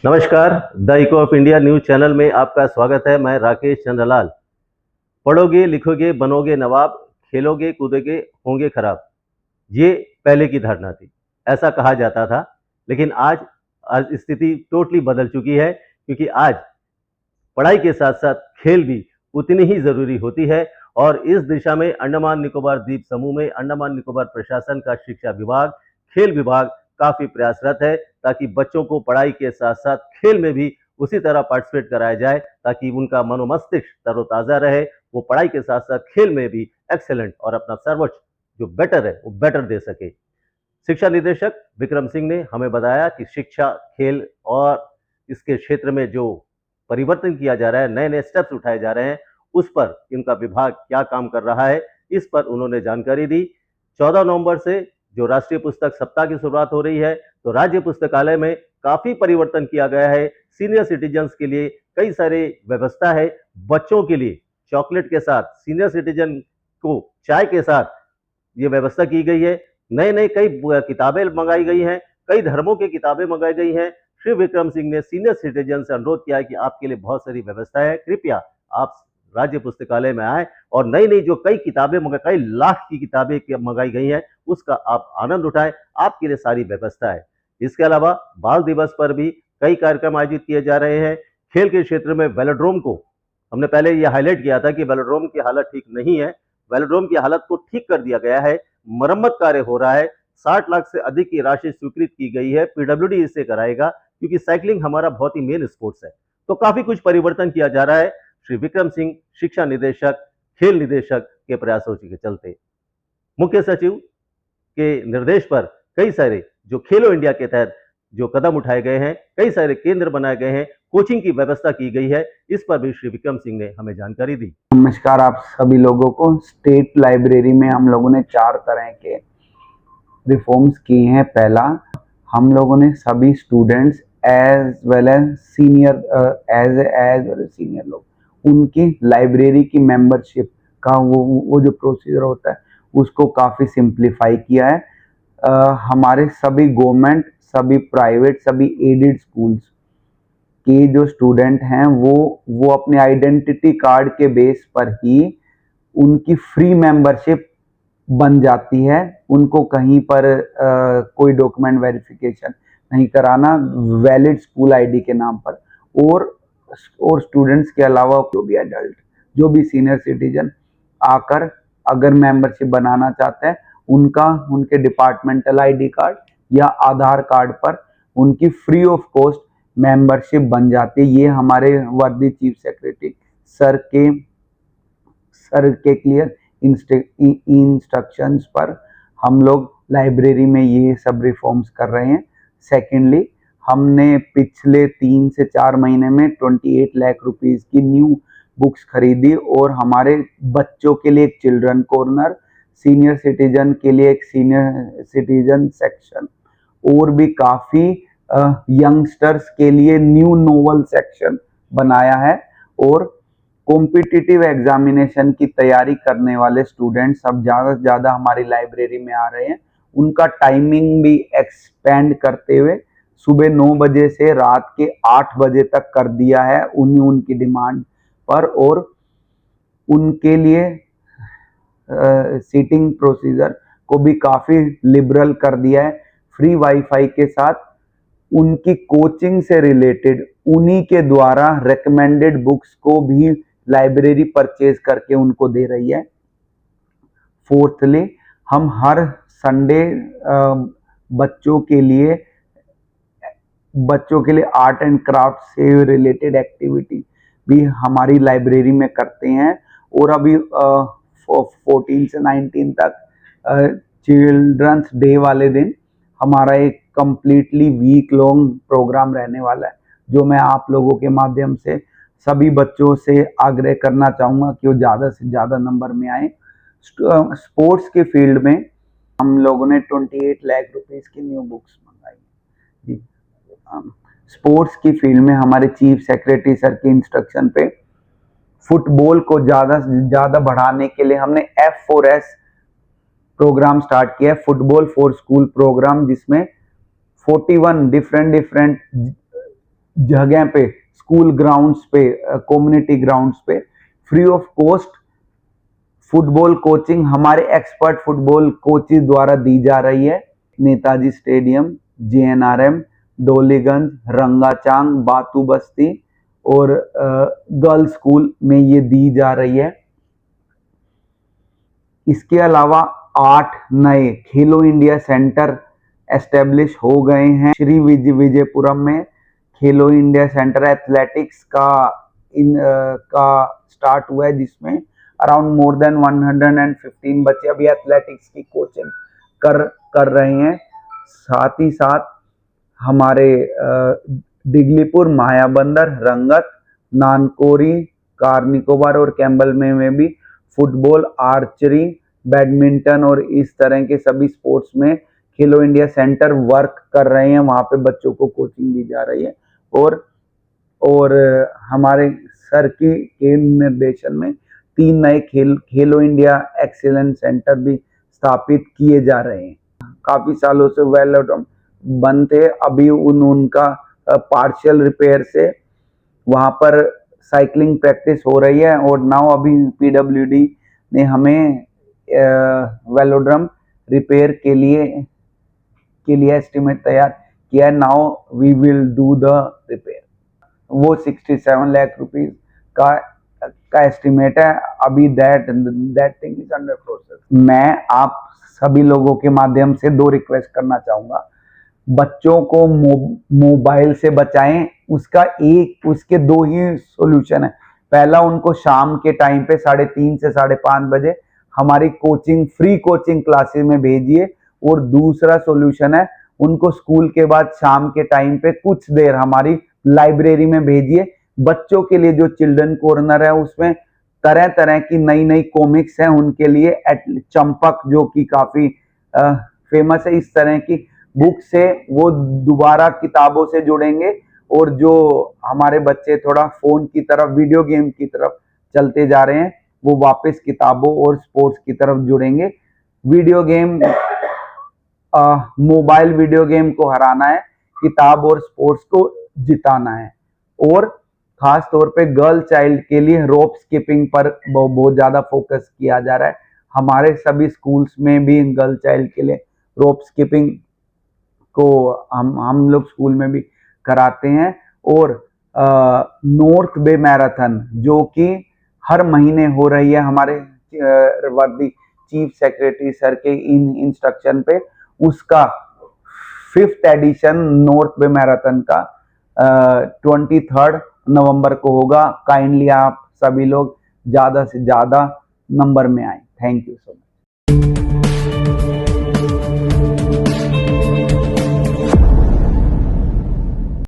नमस्कार। The eco of India news channel में आपका स्वागत है। मैं राकेश चंद्रलाल। पढ़ोगे लिखोगे बनोगे नवाब, खेलोगे कूदोगे होंगे खराब, ये पहले की धारणा थी, ऐसा कहा जाता था। लेकिन आज स्थिति टोटली बदल चुकी है, क्योंकि आज पढ़ाई के साथ साथ खेल भी उतनी ही जरूरी होती है। और इस दिशा में अंडमान निकोबार द्वीप समूह में अंडमान निकोबार प्रशासन का शिक्षा विभाग, खेल विभाग काफी प्रयासरत है, ताकि बच्चों को पढ़ाई के साथ साथ खेल में भी उसी तरह पार्टिसिपेट कराया जाए, ताकि उनका मनोमस्तिष्क तरोताजा रहे, वो पढ़ाई के साथ साथ खेल में भी एक्सेलेंट और अपना सर्वोच्च जो बेटर है वो बेटर दे सके। शिक्षा निदेशक विक्रम सिंह ने हमें बताया कि शिक्षा, खेल और इसके क्षेत्र में जो परिवर्तन किया जा रहा है, नए नए स्टेप्स उठाए जा रहे हैं, उस पर इनका विभाग क्या काम कर रहा है, इस पर उन्होंने जानकारी दी। 14 नवंबर से जो राष्ट्रीय पुस्तक सप्ताह की शुरुआत हो रही है, तो राज्य पुस्तकालय में काफी परिवर्तन किया गया है। सीनियर सिटीजन्स के लिए कई सारे व्यवस्था है। बच्चों के लिए चॉकलेट के साथ, सीनियर सिटीजन को चाय के साथ ये व्यवस्था की गई है। नए नए कई किताबें मंगाई गई हैं, कई धर्मों की किताबें मंगाई गई हैं। श्री विक्रम सिंह ने सीनियर सिटीजन से अनुरोध किया है कि आपके लिए बहुत सारी व्यवस्था है, कृपया आप राज्य पुस्तकालय में आए और नई नई जो कई किताबें कई लाख की किताबें मंगाई गई हैं, उसका आप आनंद उठाएं, आपके लिए सारी व्यवस्था है। इसके अलावा बाल दिवस पर भी कई कार्यक्रम आयोजित किए जा रहे हैं। खेल के क्षेत्र में वेलोड्रोम को हमने पहले यह हाईलाइट किया था कि वेलोड्रोम की हालत ठीक नहीं है। वेलोड्रोम की हालत को ठीक कर दिया गया है, मरम्मत कार्य हो रहा है। 60 लाख से अधिक की राशि स्वीकृत की गई है, पीडब्ल्यूडी इसे कराएगा, क्योंकि साइकिलिंग हमारा बहुत ही मेन स्पोर्ट्स है। तो काफी कुछ परिवर्तन किया जा रहा है श्री विक्रम सिंह शिक्षा निदेशक, खेल निदेशक के प्रयासों के चलते। मुख्य सचिव के निर्देश पर कई सारे जो खेलो इंडिया के तहत जो कदम उठाए गए हैं, कई सारे केंद्र बनाए गए हैं, कोचिंग की व्यवस्था की गई है, इस पर भी श्री विक्रम सिंह ने हमें जानकारी दी। नमस्कार आप सभी लोगों को। स्टेट लाइब्रेरी में हम लोगों ने 4 तरह के रिफॉर्म्स किए हैं। पहला, हम लोगों ने सभी students as well as senior लोग उनकी लाइब्रेरी की मेंबरशिप का वो जो प्रोसीजर होता है उसको काफ़ी सिंप्लीफाई किया है। हमारे सभी गवर्नमेंट, सभी प्राइवेट, सभी एडेड स्कूल्स के जो स्टूडेंट हैं वो अपने आइडेंटिटी कार्ड के बेस पर ही उनकी फ्री मेंबरशिप बन जाती है। उनको कहीं पर कोई डॉक्यूमेंट वेरिफिकेशन नहीं कराना, वैलिड स्कूल आईडी के नाम पर। और स्टूडेंट्स के अलावा जो भी एडल्ट, जो भी सीनियर सिटीजन आकर अगर मेंबरशिप बनाना चाहते हैं, उनके डिपार्टमेंटल आईडी कार्ड या आधार कार्ड पर उनकी फ्री ऑफ कॉस्ट मेंबरशिप बन जाती है। ये हमारे वर्दी चीफ सेक्रेटरी सर के क्लियर इंस्ट्रक्शंस पर हम लोग लाइब्रेरी में ये सब रिफॉर्म्स कर रहे हैं। सेकेंडली, हमने पिछले 3 से 4 महीने में 28 लाख रुपीस की न्यू बुक्स खरीदी और हमारे बच्चों के लिए एक चिल्ड्रन कॉर्नर, सीनियर सिटीजन के लिए एक सीनियर सिटीजन सेक्शन और भी काफ़ी यंगस्टर्स के लिए न्यू नोवेल सेक्शन बनाया है। और कॉम्पिटिटिव एग्जामिनेशन की तैयारी करने वाले स्टूडेंट्स अब ज़्यादा से ज़्यादा हमारी लाइब्रेरी में आ रहे हैं। उनका टाइमिंग भी एक्सपेंड करते हुए सुबह 9 बजे से रात के 8 बजे तक कर दिया है उनकी डिमांड पर। और उनके लिए सीटिंग प्रोसीजर को भी काफ़ी लिबरल कर दिया है। फ्री वाईफाई के साथ उनकी कोचिंग से रिलेटेड उन्हीं के द्वारा रिकमेंडेड बुक्स को भी लाइब्रेरी परचेज करके उनको दे रही है। फोर्थली, हम हर संडे बच्चों के लिए आर्ट एंड क्राफ्ट से रिलेटेड एक्टिविटी भी हमारी लाइब्रेरी में करते हैं। और अभी 14 से 19 तक चिल्ड्रंस डे वाले दिन हमारा एक कंप्लीटली वीक लॉन्ग प्रोग्राम रहने वाला है, जो मैं आप लोगों के माध्यम से सभी बच्चों से आग्रह करना चाहूँगा कि वो ज़्यादा से ज़्यादा नंबर में आए। स्पोर्ट्स के फील्ड में हम लोगों ने 28 लाख रुपीस की न्यू बुक्स मंगाई जी। स्पोर्ट्स की फील्ड में हमारे चीफ सेक्रेटरी सर के इंस्ट्रक्शन पे फुटबॉल को ज़्यादा से ज़्यादा बढ़ाने के लिए हमने F4S प्रोग्राम स्टार्ट किया है, फुटबॉल फॉर स्कूल प्रोग्राम, जिसमें 41 डिफरेंट जगह पे, स्कूल ग्राउंड्स पे, कम्युनिटी ग्राउंड्स पे free of cost football coaching हमारे एक्सपर्ट फुटबॉल कोचेस द्वारा दी जा रही है। नेताजी स्टेडियम, JNRM, डोलीगंज, रंगाचांग, बातू बस्ती और गर्ल्स स्कूल में ये दी जा रही है। इसके अलावा 8 नए खेलो इंडिया सेंटर एस्टेब्लिश हो गए हैं। श्री विजयपुरम में खेलो इंडिया सेंटर एथलेटिक्स का स्टार्ट हुआ है, जिसमें अराउंड मोर देन 115 बच्चे अभी एथलेटिक्स की कोचिंग कर रहे हैं। साथ ही साथ हमारे डिगलीपुर, मायाबंदर, रंगत, नानकोरी, कार निकोबार और कैम्बल में भी फुटबॉल, आर्चरी, बैडमिंटन और इस तरह के सभी स्पोर्ट्स में खेलो इंडिया सेंटर वर्क कर रहे हैं। वहाँ पे बच्चों को कोचिंग दी जा रही है और हमारे सर के निर्देशन में 3 नए खेलो इंडिया एक्सीलेंस सेंटर भी स्थापित किए जा रहे हैं। काफी सालों से वेलोड्रोम बंद थे, अभी उनका पार्शियल रिपेयर से वहां पर साइकिलिंग प्रैक्टिस हो रही है और नाउ अभी PWD ने हमें वेलोड्रम रिपेयर के लिए एस्टिमेट तैयार किया है। Now we will do the repair. वो 67 लाख रुपीस का एस्टिमेट है। अभी that thing is under process. मैं आप सभी लोगों के माध्यम से 2 रिक्वेस्ट करना चाहूंगा। बच्चों को मोबाइल से बचाएं। उसके 2 ही सॉल्यूशन है। पहला, उनको शाम के टाइम पे 3:30 से 5:30 बजे हमारी फ्री कोचिंग क्लासेस में भेजिए। और दूसरा सॉल्यूशन है, उनको स्कूल के बाद शाम के टाइम पे कुछ देर हमारी लाइब्रेरी में भेजिए। बच्चों के लिए जो चिल्ड्रन कॉर्नर है, उसमें तरह तरह की नई कॉमिक्स हैं उनके लिए। चंपक जो कि काफी फेमस है, इस तरह की बुक से वो दोबारा किताबों से जुड़ेंगे। और जो हमारे बच्चे थोड़ा फोन की तरफ, वीडियो गेम की तरफ चलते जा रहे हैं, वो वापस किताबों और स्पोर्ट्स की तरफ जुड़ेंगे। मोबाइल वीडियो गेम को हराना है, किताब और स्पोर्ट्स को जिताना है। और खास तौर पे गर्ल चाइल्ड के लिए रोप स्किपिंग पर बहुत ज्यादा फोकस किया जा रहा है। हमारे सभी स्कूल्स में भी गर्ल चाइल्ड के लिए रोप स्किपिंग को हम लोग स्कूल में भी कराते हैं। और नॉर्थ बे मैराथन जो कि हर महीने हो रही है हमारे वर्दी चीफ सेक्रेटरी सर के इंस्ट्रक्शन पे, उसका 5th एडिशन नॉर्थ बे मैराथन का 23 नवंबर को होगा। काइंडली आप सभी लोग ज्यादा से ज्यादा नंबर में आए। Thank you so much.